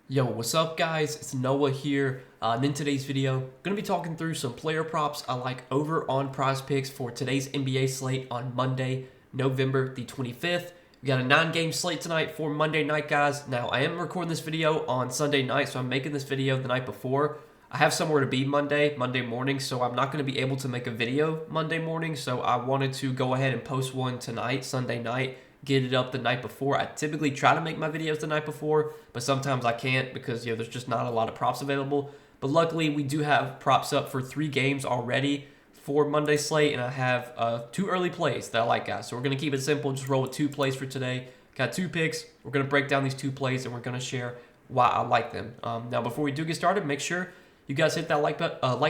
Yo, what's up guys? It's Noah here, and in today's video, I'm going to be talking through some player props I like over on Prizepicks for today's NBA slate on Monday, November the 25th. We got a 9-game slate tonight for Monday night, guys. Now, I am recording this video on Sunday night, so I'm making this video the night before. I have somewhere to be Monday morning, so I'm not going to be able to make a video Monday morning, so I wanted to go ahead and post one tonight, Sunday night, get it up the night before. I typically try to make my videos the night before, but sometimes I can't because there's just not a lot of props available. But luckily, we do have props up for 3 games already for Monday slate, and I have 2 early plays that I like, guys. So we're going to keep it simple, just roll with 2 plays for today. Got 2 picks. We're going to break down these 2 plays, and we're going to share why I like them. Now, before we do get started, make sure you guys hit that like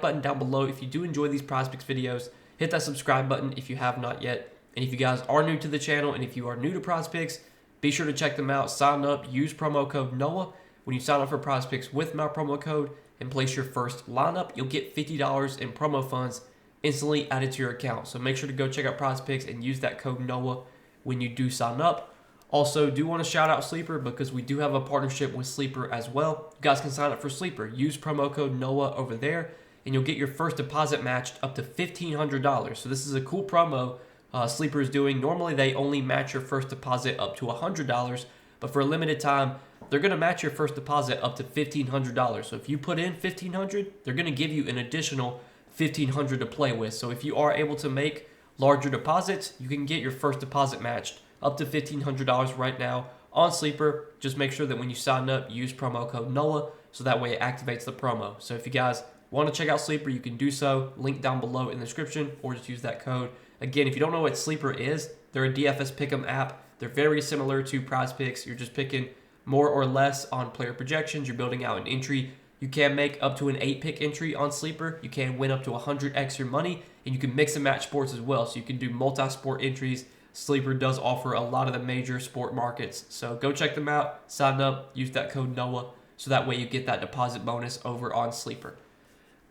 button down below if you do enjoy these Prizepicks videos. Hit that subscribe button if you have not yet. And if you guys are new to the channel and if you are new to Prizepicks, be sure to check them out. Sign up, use promo code NOAH when you sign up for Prizepicks with my promo code and place your first lineup. You'll get $50 in promo funds instantly added to your account. So make sure to go check out Prizepicks and use that code NOAH when you do sign up. Also, do want to shout out Sleeper because we do have a partnership with Sleeper as well. You guys can sign up for Sleeper. Use promo code NOAH over there and you'll get your first deposit matched up to $1,500. So this is a cool promo Sleeper is doing. Normally they only match your first deposit up to $100, but for a limited time they're going to match your first deposit up to $1,500. So if you put in $1,500, they're going to give you an additional $1,500 to play with. So if you are able to make larger deposits, you can get your first deposit matched up to $1,500 right now on Sleeper. Just make sure that when you sign up, use promo code NOAH so that way it activates the promo. So if you guys want to check out Sleeper, you can do so. Link down below in the description, or just use that code. Again, if you don't know what Sleeper is, they're a DFS pick'em app. They're very similar to Prizepicks. You're just picking more or less on player projections. You're building out an entry. You can make up to an 8-pick entry on Sleeper. You can win up to 100x your money, and you can mix and match sports as well. So you can do multi-sport entries. Sleeper does offer a lot of the major sport markets. So go check them out, sign up, use that code NOAH, so that way you get that deposit bonus over on Sleeper.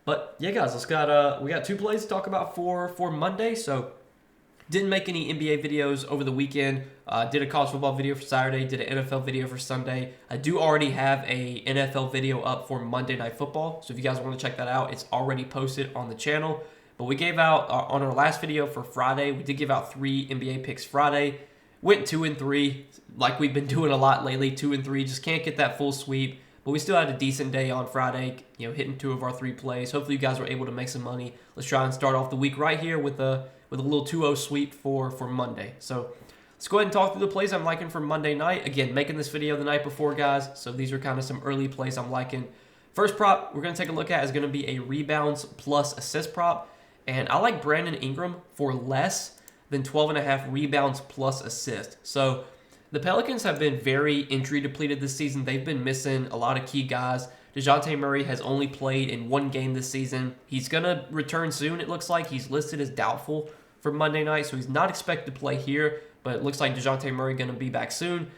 But yeah, guys, we got 2 plays to talk about for Monday. So didn't make any NBA videos over the weekend. Did a college football video for Saturday. Did an NFL video for Sunday. I do already have a NFL video up for Monday Night Football. So if you guys want to check that out, it's already posted on the channel. But we gave out on our last video for Friday. We did give out 3 NBA picks Friday. Went 2 and 3, like we've been doing a lot lately. 2 and 3, just can't get that full sweep. But we still had a decent day on Friday, hitting 2 of our 3 plays. Hopefully you guys were able to make some money. Let's try and start off the week right here with a little 2-0 sweep for Monday. So let's go ahead and talk through the plays I'm liking for Monday night. Again, making this video the night before, guys. So these are kind of some early plays I'm liking. First prop we're going to take a look at is going to be a rebounds plus assist prop. And I like Brandon Ingram for less than 12.5 rebounds plus assist. So the Pelicans have been very injury depleted this season. They've been missing a lot of key guys. DeJounte Murray has only played in 1 game this season. He's going to return soon, it looks like. He's listed as doubtful for Monday night, so he's not expected to play here, but it looks like DeJounte Murray going to be back soon.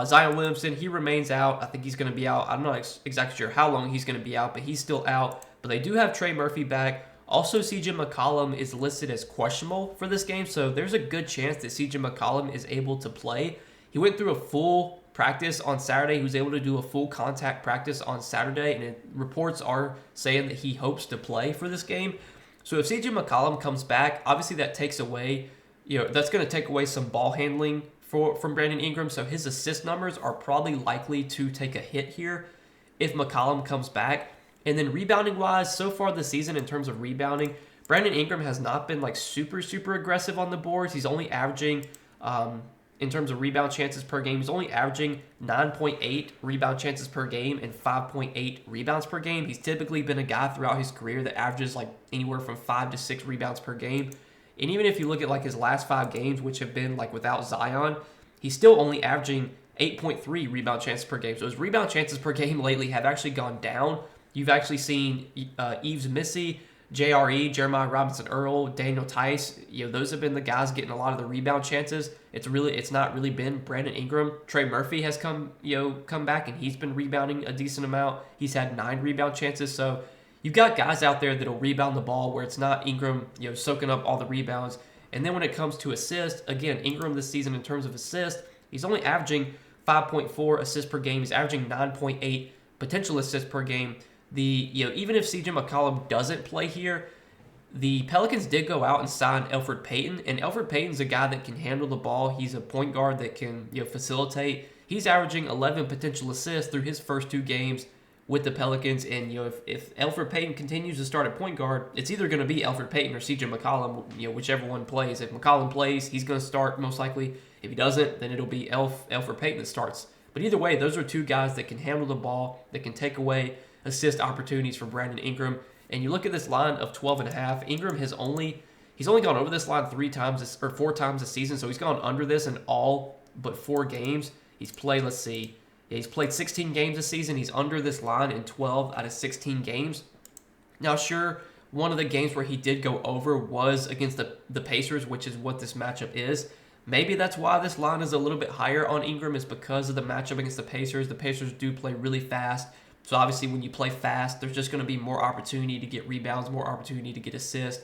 Zion Williamson, he remains out. I think he's going to be out. I'm not exactly sure how long he's going to be out, but he's still out. But they do have Trey Murphy back. Also, CJ McCollum is listed as questionable for this game, so there's a good chance that CJ McCollum is able to play. He went through a full practice on Saturday. He was able to do a full contact practice on Saturday, and reports are saying that he hopes to play for this game. So if CJ McCollum comes back, obviously that takes away, that's going to take away some ball handling from Brandon Ingram. So his assist numbers are probably likely to take a hit here if McCollum comes back. And then rebounding wise, so far this season in terms of rebounding, Brandon Ingram has not been like super aggressive on the boards. He's only averaging in terms of rebound chances per game, he's only averaging 9.8 rebound chances per game and 5.8 rebounds per game. He's typically been a guy throughout his career that averages like anywhere from 5 to 6 rebounds per game. And even if you look at like his last 5 games, which have been like without Zion, he's still only averaging 8.3 rebound chances per game. So his rebound chances per game lately have actually gone down. You've actually seen Yves Missy, JRE, Jeremiah Robinson Earl, Daniel Tice, those have been the guys getting a lot of the rebound chances. It's not really been Brandon Ingram. Trey Murphy has come back and he's been rebounding a decent amount. He's had 9 rebound chances. So you've got guys out there that'll rebound the ball where it's not Ingram, soaking up all the rebounds. And then when it comes to assists, again, Ingram this season in terms of assists, he's only averaging 5.4 assists per game. He's averaging 9.8 potential assists per game. Even if CJ McCollum doesn't play here, the Pelicans did go out and sign Elfrid Payton, and Elfrid Payton's a guy that can handle the ball. He's a point guard that can facilitate. He's averaging 11 potential assists through his first 2 games with the Pelicans, and if Elfrid Payton continues to start at point guard, it's either going to be Elfrid Payton or CJ McCollum, whichever one plays. If McCollum plays, he's going to start most likely. If he doesn't, then it'll be Elfrid Payton that starts. But either way, those are 2 guys that can handle the ball, that can take away assist opportunities from Brandon Ingram. And you look at this line of 12.5. Ingram he's only gone over this line 4 times this season, so he's gone under this in all but 4 games. He's played, he's played 16 games this season. He's under this line in 12 out of 16 games. Now, sure, one of the games where he did go over was against the Pacers, which is what this matchup is. Maybe that's why this line is a little bit higher on Ingram, is because of the matchup against the Pacers. The Pacers do play really fast. So obviously when you play fast, there's just going to be more opportunity to get rebounds, more opportunity to get assists.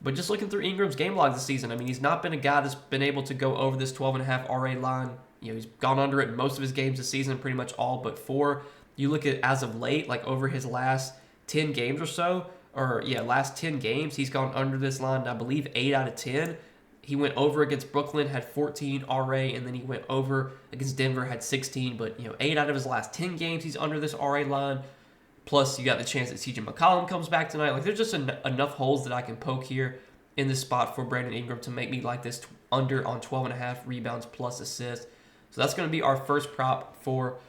But just looking through Ingram's game log this season, I mean, he's not been a guy that's been able to go over this 12.5 RA line. He's gone under it in most of his games this season, pretty much all but 4. You look at as of late, like over his last 10 games or so, last 10 games, he's gone under this line, I believe 8 out of 10. He went over against Brooklyn, had 14 RA, and then he went over against Denver, had 16. But 8 out of his last 10 games, he's under this RA line. Plus, you got the chance that CJ McCollum comes back tonight. Like, there's just enough holes that I can poke here in this spot for Brandon Ingram to make me like this under on 12.5 rebounds plus assists. So that's going to be our first prop for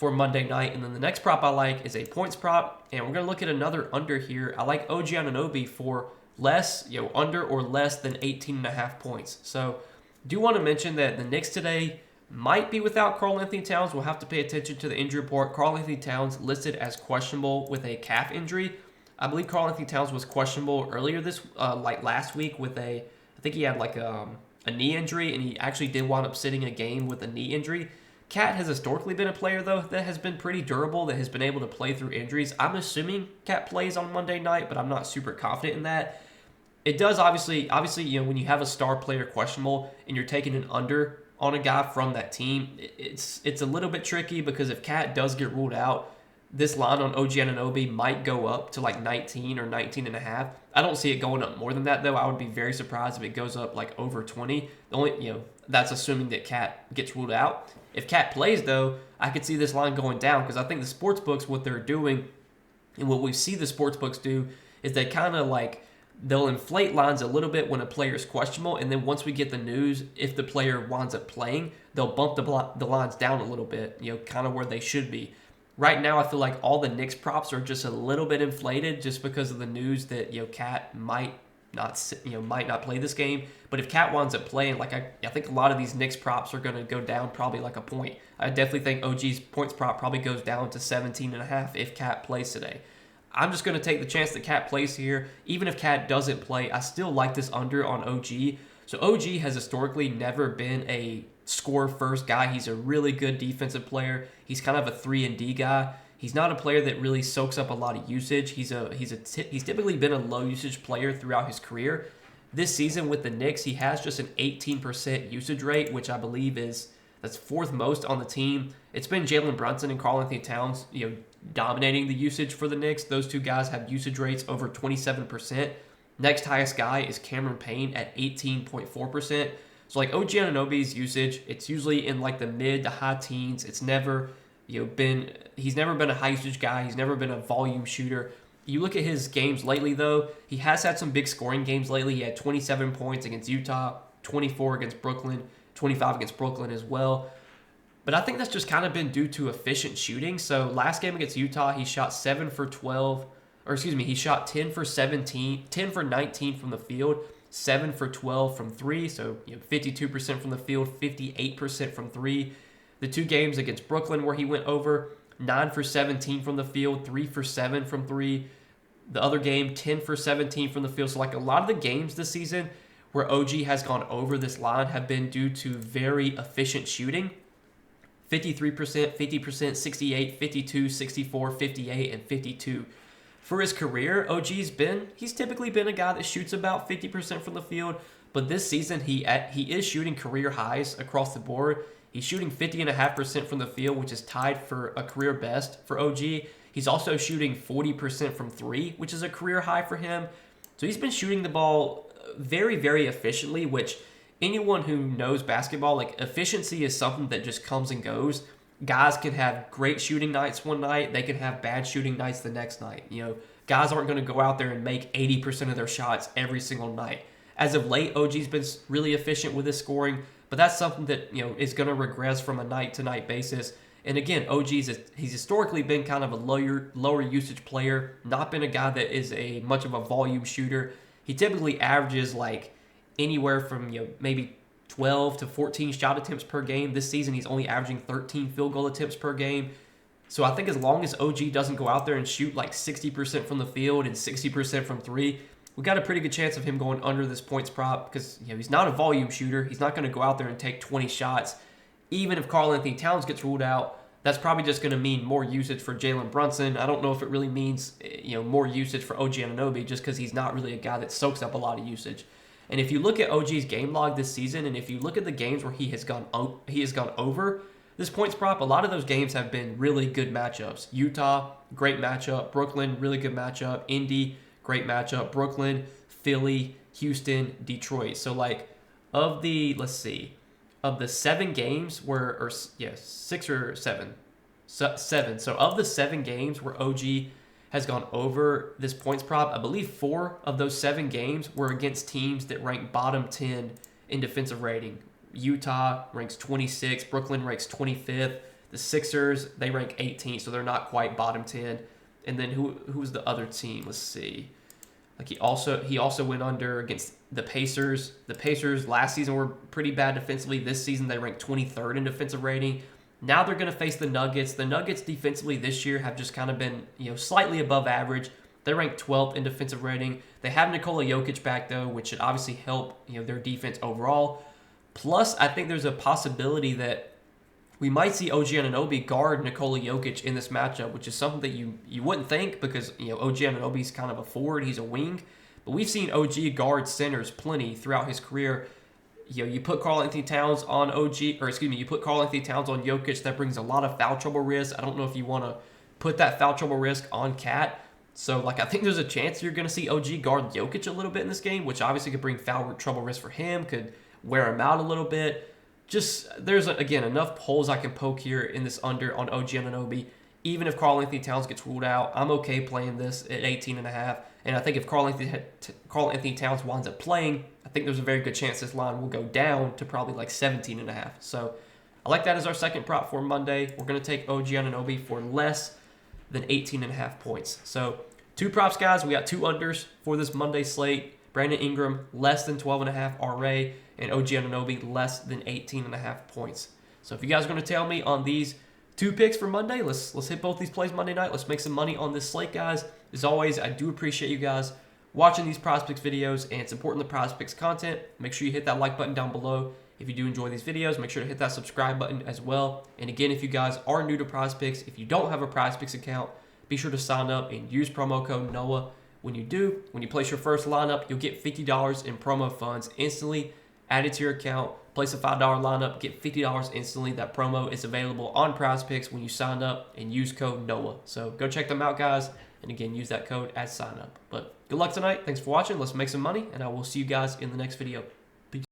Monday night. And then the next prop I like is a points prop, and we're going to look at another under here. I like OG Anunoby for less, under or less than 18.5 points. So do want to mention that the Knicks today might be without Karl-Anthony Towns. We'll have to pay attention to the injury report. Karl-Anthony Towns listed as questionable with a calf injury. I believe Karl-Anthony Towns was questionable earlier last week with I think he had a knee injury, and he actually did wind up sitting in a game with a knee injury. Cat has historically been a player, though, that has been pretty durable, that has been able to play through injuries. I'm assuming Cat plays on Monday night, but I'm not super confident in that. It does obviously, when you have a star player questionable and you're taking an under on a guy from that team, it's a little bit tricky, because if Cat does get ruled out, this line on OG Anunoby might go up to 19 or 19.5. I don't see it going up more than that, though. I would be very surprised if it goes up over 20. That's assuming that Cat gets ruled out. If Cat plays, though, I could see this line going down, because I think the sportsbooks, what they're doing, and what we see the sportsbooks do, is they kind of they'll inflate lines a little bit when a player is questionable, and then once we get the news, if the player winds up playing, they'll bump the lines down a little bit, kind of where they should be. Right now, I feel like all the Knicks props are just a little bit inflated, just because of the news that Cat might not play this game. But if Cat winds up playing, I think a lot of these Knicks props are going to go down probably a point. I definitely think OG's points prop probably goes down to 17.5 if Cat plays today. I'm just going to take the chance that Cat plays here. Even if Cat doesn't play, I still like this under on OG. So OG has historically never been a score-first guy. He's a really good defensive player. He's kind of a 3-and-D guy. He's not a player that really soaks up a lot of usage. He's typically been a low-usage player throughout his career. This season with the Knicks, he has just an 18% usage rate, which I believe that's 4th most on the team. It's been Jalen Brunson and Karl-Anthony Towns, dominating the usage for the Knicks. Those 2 guys have usage rates over 27%. Next highest guy is Cameron Payne at 18.4%. So OG Anunoby's usage, it's usually in the mid to high teens. It's never he's never been a high usage guy. He's never been a volume shooter. You look at his games lately, though, he has had some big scoring games lately. He had 27 points against Utah, 24 against Brooklyn, 25 against Brooklyn as well. But I think that's just kind of been due to efficient shooting. So last game against Utah, he shot 10 for 17, 10 for 19 from the field, 7 for 12 from 3, so 52% from the field, 58% from 3. The 2 games against Brooklyn where he went over, 9 for 17 from the field, 3 for 7 from 3. The other game, 10 for 17 from the field. So a lot of the games this season where OG has gone over this line have been due to very efficient shooting. 53%, 50%, 68, 52, 64, 58, and 52. For his career, he's typically been a guy that shoots about 50% from the field, but this season he is shooting career highs across the board. He's shooting 50.5% from the field, which is tied for a career best for OG. He's also shooting 40% from three, which is a career high for him. So he's been shooting the ball very, very efficiently, which anyone who knows basketball, like efficiency is something that just comes and goes. Guys can have great shooting nights one night. They can have bad shooting nights the next night. Guys aren't going to go out there and make 80% of their shots every single night. As of late, OG's been really efficient with his scoring, but that's something that is going to regress from a night-to-night basis. And again, he's historically been kind of a lower usage player, not been a guy that is much of a volume shooter. He typically averages like anywhere from maybe 12 to 14 shot attempts per game. This season, he's only averaging 13 field goal attempts per game. So I think as long as OG doesn't go out there and shoot like 60% from the field and 60% from three, we got a pretty good chance of him going under this points prop because he's not a volume shooter. He's not going to go out there and take 20 shots. Even if Karl-Anthony Towns gets ruled out, that's probably just going to mean more usage for Jalen Brunson. I don't know if it really means more usage for OG Anunoby just because he's not really a guy that soaks up a lot of usage. And if you look at OG's game log this season, and if you look at the games where he has gone over this points prop, a lot of those games have been really good matchups. Utah, great matchup. Brooklyn, really good matchup. Indy, great matchup. Brooklyn, Philly, Houston, Detroit. So of the 7 games six or seven. Seven. So of the 7 games where OG has gone over this points prop, I believe 4 of those 7 games were against teams that rank bottom 10 in defensive rating. Utah ranks 26, Brooklyn ranks 25th. The Sixers, they rank 18th, so they're not quite bottom 10. And then who's the other team? Let's see. He also went under against the Pacers. The Pacers last season were pretty bad defensively. This season they ranked 23rd in defensive rating. Now they're going to face the Nuggets. The Nuggets defensively this year have just kind of been slightly above average. They rank 12th in defensive rating. They have Nikola Jokic back though, which should obviously help their defense overall. Plus, I think there's a possibility that we might see OG Anunoby guard Nikola Jokic in this matchup, which is something that you wouldn't think because OG Anunoby's kind of a forward, he's a wing, but we've seen OG guard centers plenty throughout his career. You put Karl-Anthony Towns on you put Karl-Anthony Towns on Jokic, that brings a lot of foul trouble risk. I don't know if you want to put that foul trouble risk on Cat. So I think there's a chance you're going to see OG guard Jokic a little bit in this game, which obviously could bring foul trouble risk for him, could wear him out a little bit. Just there's again enough holes I can poke here in this under on OG Anunoby. Even if Karl-Anthony Towns gets ruled out, I'm okay playing this at 18.5. And I think if Karl-Anthony Towns winds up playing, I think there's a very good chance this line will go down to probably 17.5. So I like that as our second prop for Monday. We're going to take OG Anunoby for less than 18.5 points. So 2 props, guys. We got 2 unders for this Monday slate. Brandon Ingram, less than 12.5 RA, and OG Anunoby, less than 18.5 points. So if you guys are going to tell me on these 2 picks for Monday, let's hit both these plays Monday night. Let's make some money on this slate, guys. As always, I do appreciate you guys watching these Prizepicks videos and supporting the Prizepicks content. Make sure you hit that like button down below. If you do enjoy these videos, make sure to hit that subscribe button as well. And again, if you guys are new to Prizepicks, if you don't have a Prizepicks account, be sure to sign up and use promo code NOAH. When you place your first lineup, you'll get $50 in promo funds instantly added to your account. Place a $5 lineup, get $50 instantly. That promo is available on Prizepicks when you sign up and use code NOAH. So go check them out, guys. And again, use that code as sign up. But good luck tonight. Thanks for watching. Let's make some money, and I will see you guys in the next video.